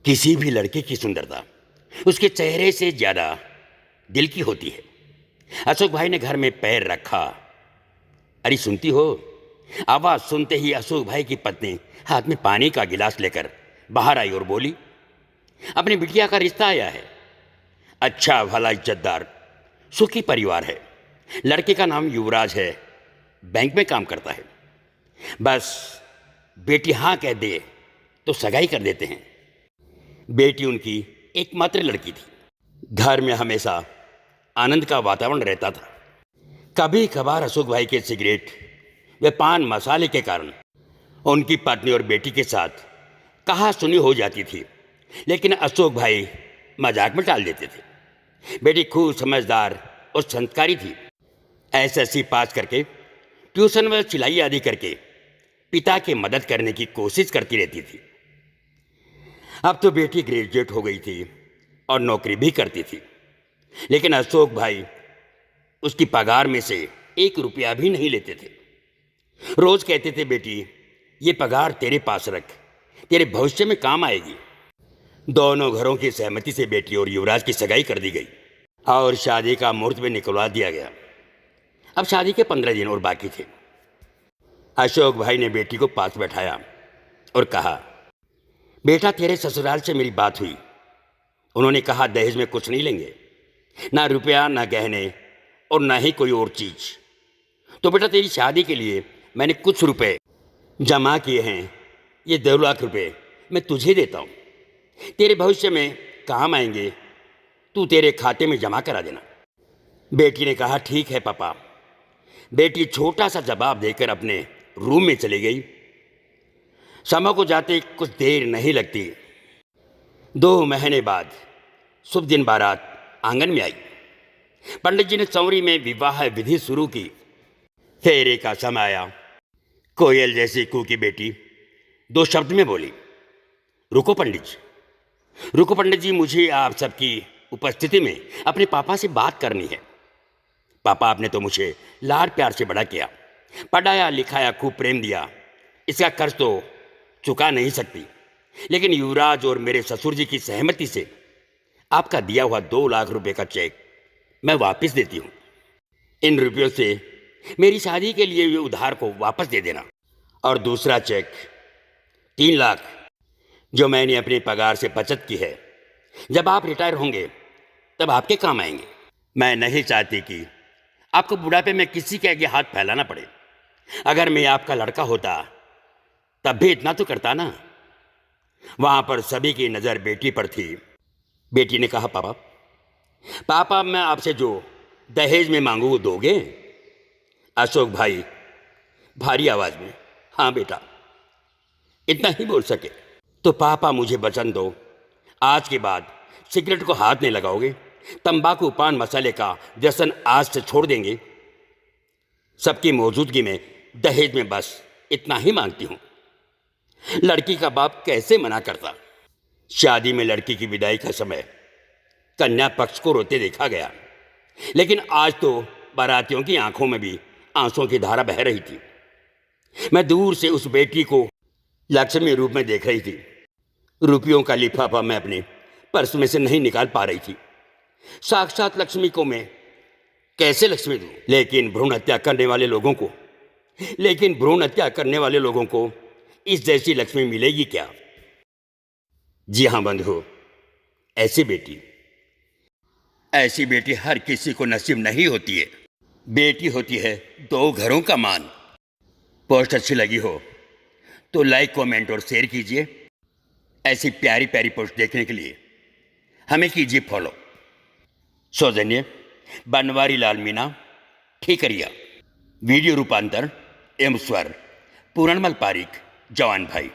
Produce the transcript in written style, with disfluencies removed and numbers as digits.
किसी भी लड़के की सुंदरता उसके चेहरे से ज्यादा दिल की होती है। अशोक भाई ने घर में पैर रखा। अरे सुनती हो? आवाज सुनते ही अशोक भाई की पत्नी हाथ में पानी का गिलास लेकर बाहर आई और बोली, अपनी बिटिया का रिश्ता आया है। अच्छा भला इज्जतदार सुखी परिवार है। लड़के का नाम युवराज है, बैंक में काम करता है। बस बेटी हाँ कह दे तो सगाई कर देते हैं। बेटी उनकी एकमात्र लड़की थी। घर में हमेशा आनंद का वातावरण रहता था। कभी कभार अशोक भाई के सिगरेट व पान मसाले के कारण उनकी पत्नी और बेटी के साथ कहा सुनी हो जाती थी, लेकिन अशोक भाई मजाक में टाल देते थे। बेटी खूब समझदार और संस्कारी थी। एसएससी पास करके ट्यूशन व सिलाई आदि करके पिता की मदद करने की कोशिश करती रहती थी। अब तो बेटी ग्रेजुएट हो गई थी और नौकरी भी करती थी, लेकिन अशोक भाई उसकी पगार में से 1 रुपया भी नहीं लेते थे। रोज कहते थे, बेटी ये पगार तेरे पास रख, तेरे भविष्य में काम आएगी। दोनों घरों की सहमति से बेटी और युवराज की सगाई कर दी गई और शादी का मुहूर्त भी निकलवा दिया गया। अब शादी के 15 दिन और बाकी थे। अशोक भाई ने बेटी को पास बैठाया और कहा, बेटा तेरे ससुराल से मेरी बात हुई। उन्होंने कहा दहेज में कुछ नहीं लेंगे, ना रुपया ना गहने और ना ही कोई और चीज। तो बेटा तेरी शादी के लिए मैंने कुछ रुपए जमा किए हैं। ये 2 लाख रुपए मैं तुझे देता हूँ, तेरे भविष्य में काम आएंगे, तू तेरे खाते में जमा करा देना। बेटी ने कहा, ठीक है पापा। बेटी छोटा सा जवाब देकर अपने रूम में चली गई। समय को जाते कुछ देर नहीं लगती। 2 महीने बाद शुभ दिन बारात आंगन में आई। पंडित जी ने चौरी में विवाह विधि शुरू की। फेरे का समय आया। कोयल जैसी कूकी बेटी 2 शब्द में बोली, रुको पंडित जी, रुको पंडित जी, मुझे आप सबकी उपस्थिति में अपने पापा से बात करनी है। पापा आपने तो मुझे लाड प्यार से बड़ा किया, पढ़ाया लिखाया, खूब प्रेम दिया। इसका कर्ज तो चुका नहीं सकती, लेकिन युवराज और मेरे ससुर जी की सहमति से आपका दिया हुआ 2 लाख रुपए का चेक मैं वापस देती हूँ। इन रुपयों से मेरी शादी के लिए हुए उधार को वापस दे देना, और दूसरा चेक 3 लाख जो मैंने अपनी पगार से बचत की है, जब आप रिटायर होंगे तब आपके काम आएंगे। मैं नहीं चाहती कि आपको बुढ़ापे में किसी के आगे हाथ फैलाना पड़े। अगर मैं आपका लड़का होता तब भी इतना तो करता ना। वहां पर सभी की नजर बेटी पर थी। बेटी ने कहा, पापा मैं आपसे जो दहेज में मांगू वो दोगे? अशोक भाई भारी आवाज में, हाँ बेटा, इतना ही बोल सके। तो पापा मुझे वचन दो, आज के बाद सिगरेट को हाथ नहीं लगाओगे, तंबाकू पान मसाले का व्यसन आज से छोड़ देंगे। सबकी मौजूदगी में दहेज में बस इतना ही मांगती हूं। लड़की का बाप कैसे मना करता। शादी में लड़की की विदाई का समय कन्या पक्ष को रोते देखा गया, लेकिन आज तो बारातियों की आंखों में भी आंसुओं की धारा बह रही थी। मैं दूर से उस बेटी को लक्ष्मी रूप में देख रही थी। रुपयों का लिफाफा मैं अपने पर्स में से नहीं निकाल पा रही थी। साक्षात लक्ष्मी को मैं कैसे लक्ष्मी दूं? लेकिन भ्रूण हत्या करने वाले लोगों को इस जैसी लक्ष्मी मिलेगी क्या? जी हाँ बंधु, ऐसी बेटी हर किसी को नसीब नहीं होती है। बेटी होती है 2 घरों का मान। पोस्ट अच्छी लगी हो तो लाइक, कमेंट और शेयर कीजिए। ऐसी प्यारी प्यारी पोस्ट देखने के लिए हमें कीजिए फॉलो। सौजन्य बनवारी लाल मीना, ठीकरिया। वीडियो रूपांतर एवं स्वर पूरणमल पारिक, जवान भाई।